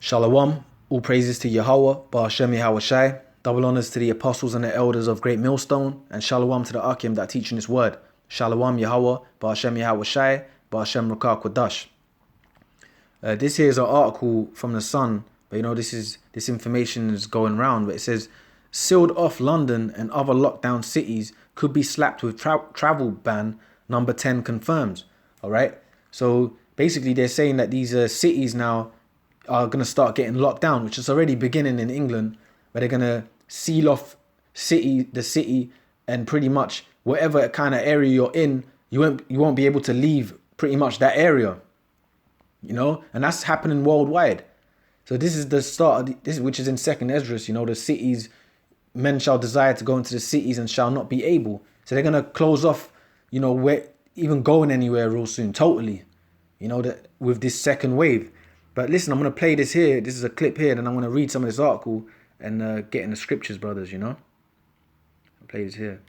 Shalom, all praises to Yahweh, Ba'ashem Yahweh Shai. Double honors to the apostles and the elders of Great Millstone, and shalom to the Akim that teach in his word. Shalom Yahweh, Ba'ashem Yahweh Shai, Ba'ashem Rakah Kodash. This here is an article from the Sun, but this information is going around. But it says, sealed off London and other lockdown cities could be slapped with travel ban. Number 10 confirms. All right. So basically, they're saying that these cities now are going to start getting locked down, which is already beginning in England, where they're going to seal off the city, and pretty much whatever kind of area you're in, you won't be able to leave pretty much that area. And that's happening worldwide. So this is the start of this, which is in Second Esdras. The cities, men shall desire to go into the cities and shall not be able. So they're gonna close off, where even going anywhere real soon, totally. That with this second wave. But listen, I'm gonna play this here. This is a clip here, and I'm gonna read some of this article and get in the scriptures, brothers. I'll play this here.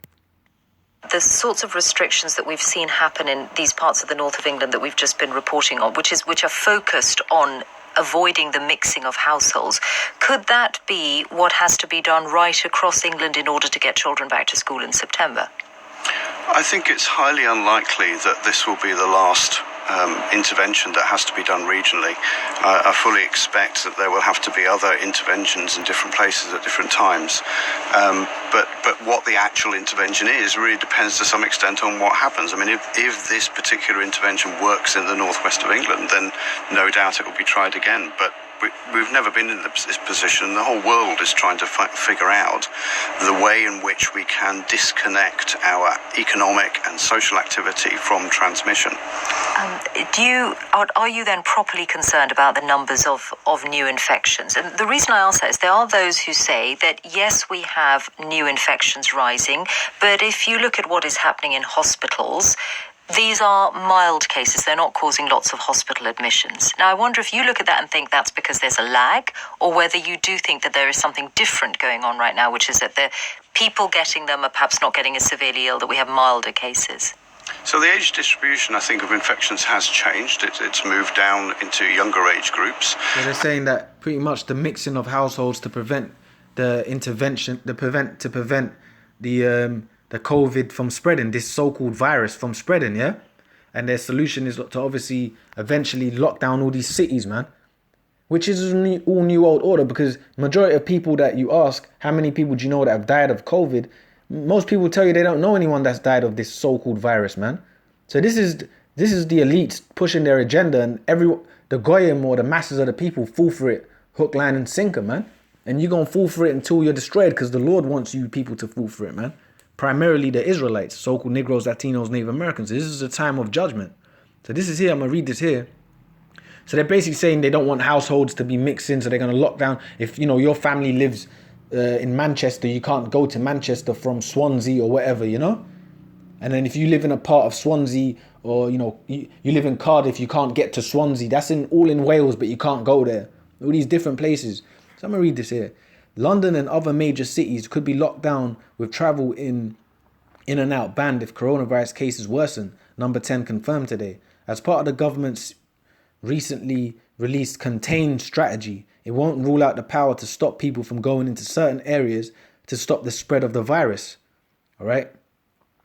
The sorts of restrictions that we've seen happen in these parts of the north of England that we've just been reporting on, which are focused on avoiding the mixing of households, could that be what has to be done right across England in order to get children back to school in September? I think it's highly unlikely that this will be the last intervention that has to be done regionally. I fully expect that there will have to be other interventions in different places at different times. But what the actual intervention is really depends to some extent on what happens. I mean, if this particular intervention works in the northwest of England, then no doubt it will be tried again. But we've never been in this position. The whole world is trying to figure out the way in which we can disconnect our economic and social activity from transmission. Are you then properly concerned about the numbers of new infections? And the reason I ask that is there are those who say that, yes, we have new infections rising, but if you look at what is happening in hospitals, these are mild cases. They're not causing lots of hospital admissions. Now, I wonder if you look at that and think that's because there's a lag, or whether you do think that there is something different going on right now, which is that the people getting them are perhaps not getting as severely ill, that we have milder cases. So the age distribution, I think, of infections has changed. It's moved down into younger age groups. So they're saying that pretty much the mixing of households to prevent the COVID from spreading, this so-called virus from spreading, yeah? And their solution is to obviously eventually lock down all these cities, man. Which is all new world order, because majority of people that you ask, how many people do you know that have died of COVID? Most people tell you they don't know anyone that's died of this so-called virus, man. So this is the elites pushing their agenda, and the goyim or the masses of the people fall for it, hook, line, and sinker, man. And you're gonna fall for it until you're destroyed, because the Lord wants you people to fall for it, man. Primarily the Israelites, so-called Negroes, Latinos, Native Americans. This is a time of judgment. So this is here. I'm gonna read this here. So they're basically saying they don't want households to be mixed in, so they're gonna lock down. If your family lives in Manchester, you can't go to Manchester from Swansea or whatever, And then if you live in a part of Swansea, or you live in Cardiff, you can't get to Swansea. That's all in Wales, but you can't go there. All these different places. So I'm gonna read this here. London and other major cities could be locked down with travel in and out banned if coronavirus cases worsen. Number 10 confirmed today. As part of the government's recently released contain strategy, it won't rule out the power to stop people from going into certain areas to stop the spread of the virus. All right.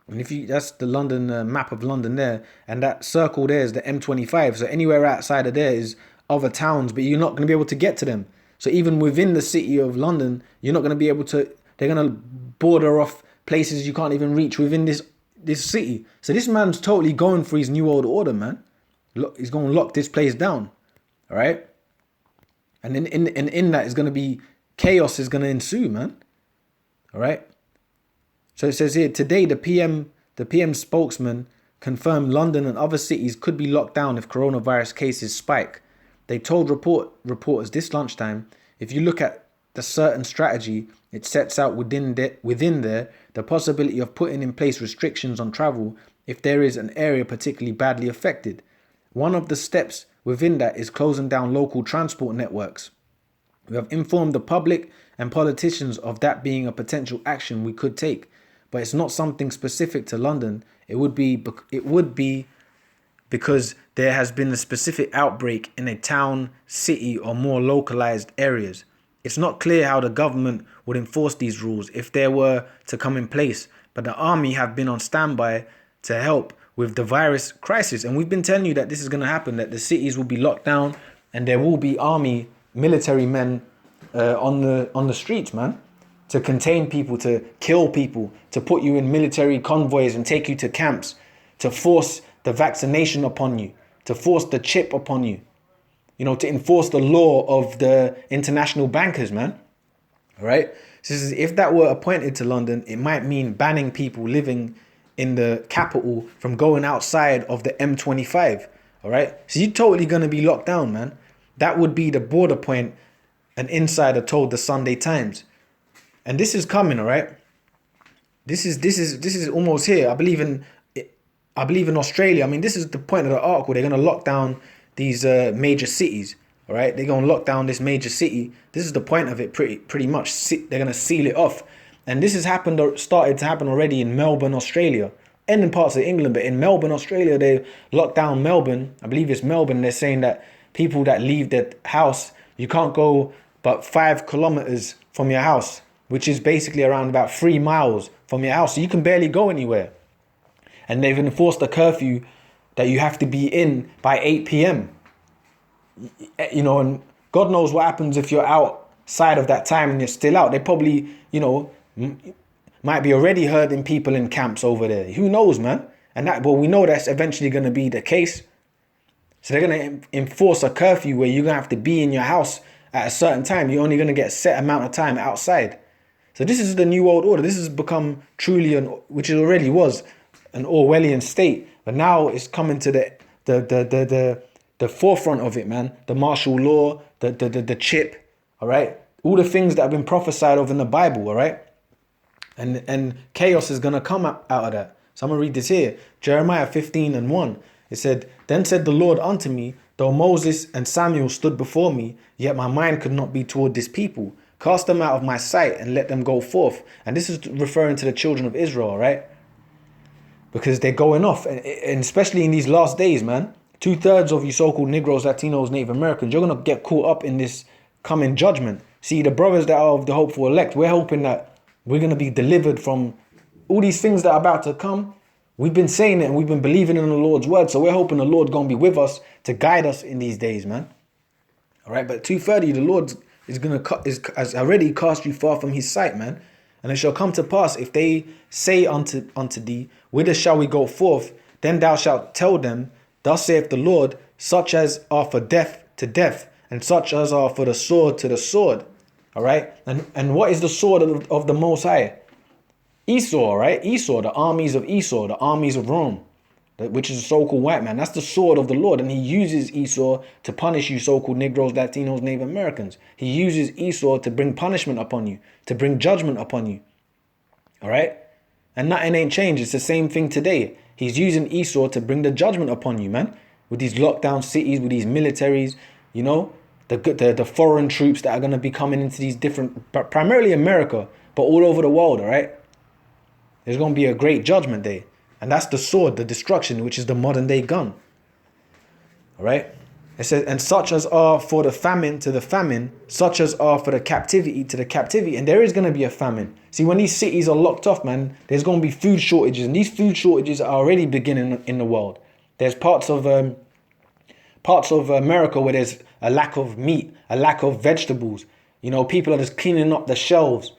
And that's the London map of London there. And that circle there is the M25. So anywhere outside of there is other towns, but you're not going to be able to get to them. So even within the city of London, you're not going to be able to, they're going to border off places you can't even reach within this city. So this man's totally going for his new world order, man. He's going to lock this place down. All right. And in that is going to be chaos is going to ensue, man. All right. So it says here, today, the PM spokesman confirmed London and other cities could be locked down if coronavirus cases spike. They told reporters this lunchtime, if you look at the certain strategy, it sets out within there the possibility of putting in place restrictions on travel if there is an area particularly badly affected. One of the steps within that is closing down local transport networks. We have informed the public and politicians of that being a potential action we could take, but it's not something specific to London. It would be because there has been a specific outbreak in a town, city, or more localized areas. It's not clear how the government would enforce these rules if they were to come in place, but the army have been on standby to help with the virus crisis. And we've been telling you that this is going to happen, that the cities will be locked down and there will be army, military men on the streets, man, to contain people, to kill people, to put you in military convoys and take you to camps, to force the vaccination upon you, to force the chip upon you, to enforce the law of the international bankers, man. All right. So if that were appointed to London, it might mean banning people living in the capital from going outside of the M25. All right. So you're totally going to be locked down, man. That would be the border point, an insider told the Sunday Times. And this is coming, all right? This is almost here. I believe in Australia. I mean, this is the point of the article. They're going to lock down these major cities, all right? They're going to lock down this major city. This is the point of it pretty much. They're going to seal it off. And this has started to happen already in Melbourne, Australia, and in parts of England. But in Melbourne, Australia, they locked down Melbourne. I believe it's Melbourne. They're saying that people that leave their house, you can't go but 5 kilometers from your house, which is basically around about 3 miles from your house. So you can barely go anywhere. And they've enforced a curfew that you have to be in by 8 p.m. And God knows what happens if you're outside of that time and you're still out. They probably, might be already hurting people in camps over there. Who knows, man? But we know that's eventually going to be the case. So they're going to enforce a curfew where you're going to have to be in your house at a certain time. You're only going to get a set amount of time outside. So this is the new world order. This has become truly, which it already was, an Orwellian state. But now it's coming to the forefront of it, man. The martial law, the chip, all right? All the things that have been prophesied of in the Bible, all right? And chaos is going to come out of that. So I'm going to read this here. Jeremiah 15:1. It said, "Then said the Lord unto me, though Moses and Samuel stood before me, yet my mind could not be toward this people. Cast them out of my sight and let them go forth." And this is referring to the children of Israel, right? Because they're going off. And especially in these last days, man, 2/3 of you so-called Negroes, Latinos, Native Americans, you're going to get caught up in this coming judgment. See, the brothers that are of the hopeful elect, we're hoping that we're going to be delivered from all these things that are about to come. We've been saying it and we've been believing in the Lord's word. So we're hoping the Lord going to be with us to guide us in these days, man. All right. But 2:30, the Lord has already cast you far from his sight, man. And it shall come to pass, if they say unto thee, whither shall we go forth? Then thou shalt tell them, thus saith the Lord, such as are for death to death, and such as are for the sword to the sword. All right. And what is the sword of the Most High? Esau, right? Esau, the armies of Esau, the armies of Rome, which is a so-called white man. That's the sword of the Lord. And he uses Esau to punish you so-called Negroes, Latinos, Native Americans. He uses Esau to bring punishment upon you, to bring judgment upon you. All right? And nothing ain't changed. It's the same thing today. He's using Esau to bring the judgment upon you, man. With these lockdown cities, with these militaries, the foreign troops that are going to be coming into these different, primarily America, but all over the world, all right? There's going to be a great judgment day. And that's the sword, the destruction, which is the modern day gun. All right. It says, and such as are for the famine to the famine, such as are for the captivity to the captivity. And there is going to be a famine. See, when these cities are locked off, man, there's going to be food shortages. And these food shortages are already beginning in the world. There's parts of America where there's a lack of meat, a lack of vegetables. People are just cleaning up the shelves.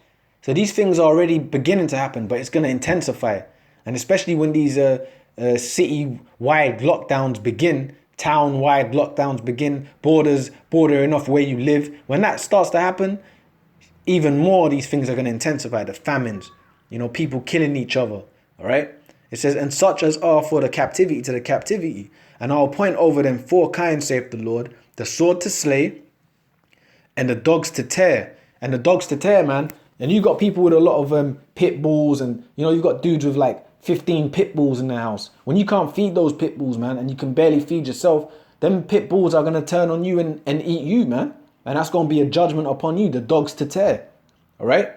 So these things are already beginning to happen, but it's going to intensify. And especially when these city-wide lockdowns begin, town-wide lockdowns begin, bordering off where you live. When that starts to happen, even more of these things are going to intensify. The famines, people killing each other. All right. It says, and such as are for the captivity to the captivity. And I'll appoint over them 4 kinds, saith the Lord, the sword to slay and the dogs to tear. And the dogs to tear, man. And you got people with a lot of pit bulls, and you've got dudes with like 15 pit bulls in their house. When you can't feed those pit bulls, man, and you can barely feed yourself, them pit bulls are going to turn on you and eat you, man. And that's going to be a judgment upon you, the dogs to tear. All right.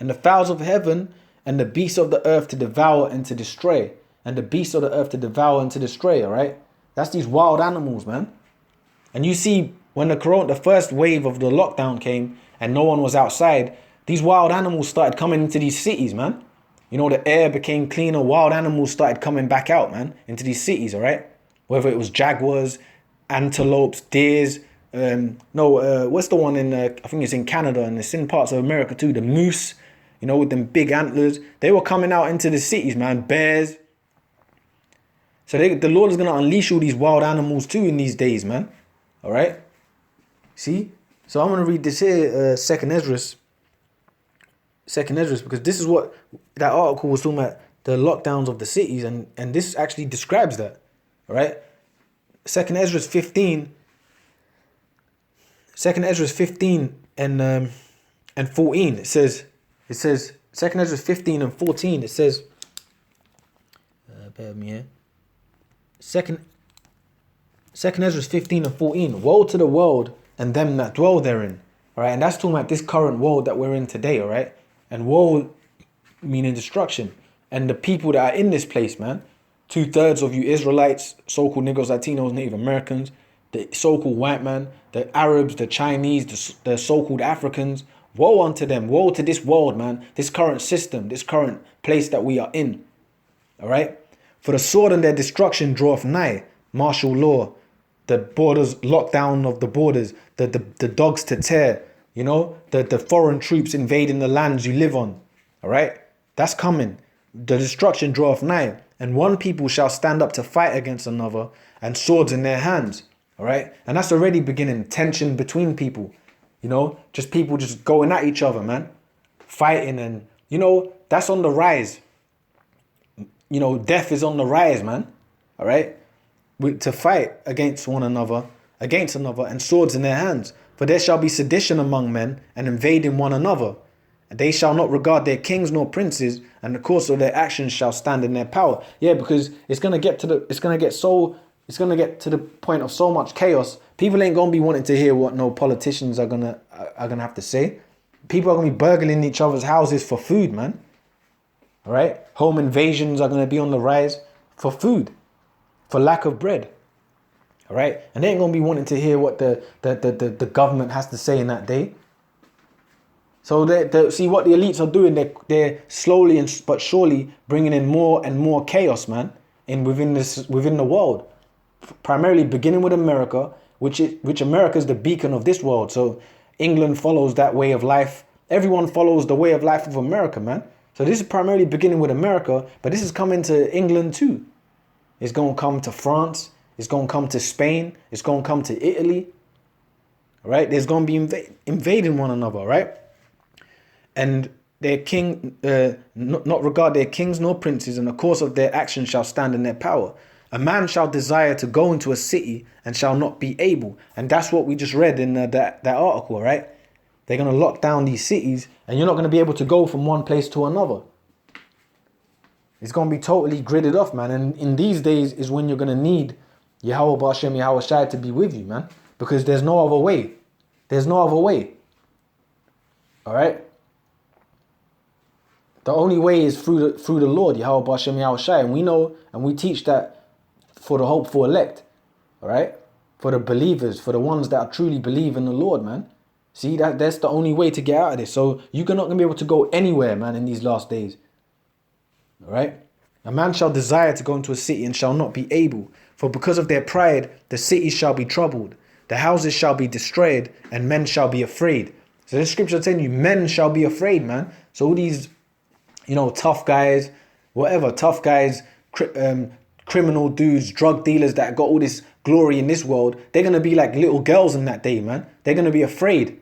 And the fowls of heaven and the beasts of the earth to devour and to destroy. And the beasts of the earth to devour and to destroy. All right. That's these wild animals, man. And you see, when the first wave of the lockdown came and no one was outside, these wild animals started coming into these cities, man. You know, the air became cleaner. Wild animals started coming back out, man, into these cities, all right? Whether it was jaguars, antelopes, deers. What's the one in, I think it's in Canada and it's in parts of America too, the moose, you know, with them big antlers. They were coming out into the cities, man, bears. So the Lord is going to unleash all these wild animals too in these days, man. All right? See? So I'm going to read this here, Second Esdras, because this is what that article was talking about, the lockdowns of the cities, and this actually describes that. All right? Second Esdras 15 and 14. It says Second Esdras 15 and 14. It says, bear with me here. Second Esdras 15 and 14. Woe to the world and them that dwell therein. All right, and that's talking about this current world that we're in today. All right, and woe meaning destruction, and the people that are in this place, man. 2/3 of you Israelites, so-called Negroes, Latinos, Native Americans, the so-called white man, the Arabs, the Chinese, the so-called Africans. Woe unto them. Woe to this world, man. This current system, this current place that we are in. All right. For the sword and their destruction draweth nigh. Martial law, the borders, lockdown of the borders, the dogs to tear, you know, the foreign troops invading the lands you live on. All right. That's coming. The destruction draweth nigh. And one people shall stand up to fight against another, and swords in their hands. All right. And that's already beginning tension between people, you know, just people just going at each other, man, fighting. And, you know, that's on the rise. You know, death is on the rise, man. All right. To fight against one another, and swords in their hands. For there shall be sedition among men, and invading one another. And they shall not regard their kings nor princes, and the course of their actions shall stand in their power. Yeah, because it's gonna get to the point of so much chaos. People ain't gonna be wanting to hear what no politicians are gonna have to say. People are gonna be burgling each other's houses for food, man. All right, home invasions are gonna be on the rise for food, for lack of bread. All right, and they ain't gonna be wanting to hear what the government has to say in that day. So see what the elites are doing. They're slowly but surely bringing in more and more chaos, man, within the world. Primarily beginning with America, which America is the beacon of this world. So England follows that way of life. Everyone follows the way of life of America, man. So this is primarily beginning with America, but this is coming to England too. It's going to come to France. It's going to come to Spain. It's going to come to Italy. All right, there's going to be invading one another, right? And their king, not regard their kings nor princes, and the course of their actions shall stand in their power. A man shall desire to go into a city and shall not be able. And that's what we just read in that article, right? They're going to lock down these cities and you're not going to be able to go from one place to another. It's going to be totally gridded off, man. And in these days is when you're going to need Yahweh Ba'ashem, Yahweh Shai to be with you, man. Because there's no other way. There's no other way. All right? The only way is through the Lord, Yahweh Ba'ashem, Yahweh Shai. And we know and we teach that for the hopeful elect, all right? For the believers, for the ones that truly believe in the Lord, man. See, that's the only way to get out of this. So you're not going to be able to go anywhere, man, in these last days. All right? A man shall desire to go into a city and shall not be able. For because of their pride, the cities shall be troubled. The houses shall be destroyed, and men shall be afraid. So this scripture is telling you, men shall be afraid, man. So all these, you know, tough guys, criminal dudes, drug dealers that got all this glory in this world, they're going to be like little girls in that day, man. They're going to be afraid.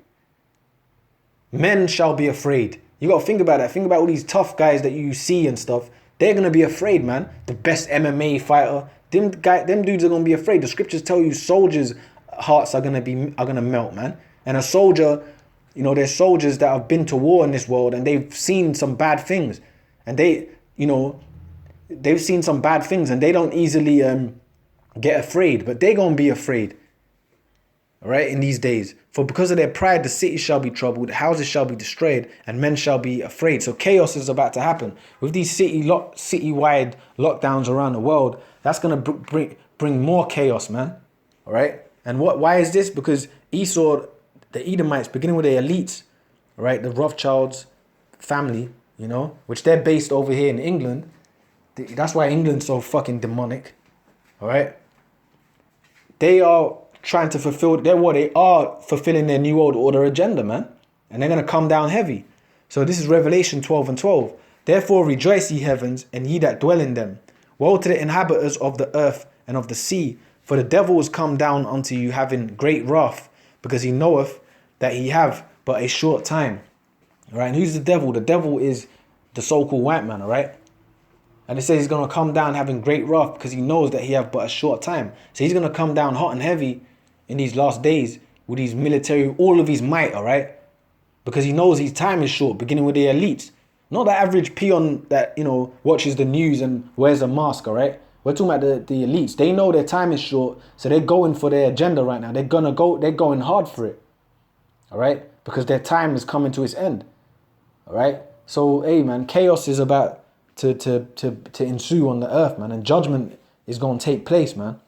Men shall be afraid. You got to think about that. Think about all these tough guys that you see and stuff. They're going to be afraid, man. The best MMA fighter. Them dudes are going to be afraid. The scriptures tell you soldiers' hearts are going to melt, man. And a soldier, you know, there's soldiers that have been to war in this world and they've seen some bad things. And they've seen some bad things and they don't easily get afraid, but they're going to be afraid. All right, in these days. For because of their pride, the city shall be troubled, houses shall be destroyed, and men shall be afraid. So chaos is about to happen. With these citywide lockdowns around the world, that's going to bring more chaos, man. All right? And why is this? Because Esau, the Edomites, beginning with the elites, right? The Rothschilds family, you know, which they're based over here in England. That's why England's so fucking demonic. All right? They are trying to fulfill, they are fulfilling their New World Order agenda, man. And they're going to come down heavy. So this is Revelation 12:12. Therefore rejoice, ye heavens, and ye that dwell in them. Woe to the inhabitants of the earth and of the sea, for the devil is come down unto you having great wrath, because he knoweth that he have but a short time. All right, and who's the devil? The devil is the so-called white man, all right? And it says he's going to come down having great wrath because he knows that he have but a short time. So he's going to come down hot and heavy in these last days with his military, all of his might, all right? Because he knows his time is short, beginning with the elites. Not the average peon that, you know, watches the news and wears a mask, all right? We're talking about the elites. They know their time is short, so they're going for their agenda right now. They're going hard for it, all right? Because their time is coming to its end, all right? So, hey, man, chaos is about to ensue on the earth, man, and judgment is going to take place, man.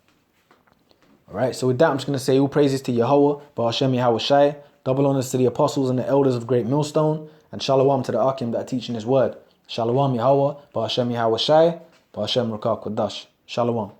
All right, so with that, I'm just going to say all praises to Yahweh, Ba'ashem Yahweh Shai, double honors to the apostles and the elders of Great Millstone, and shalom to the Akim that are teaching his word. Shalom Yahweh, Ba'ashem Yahweh Shai, Ba'ashem Rakah Kodash. Shalom.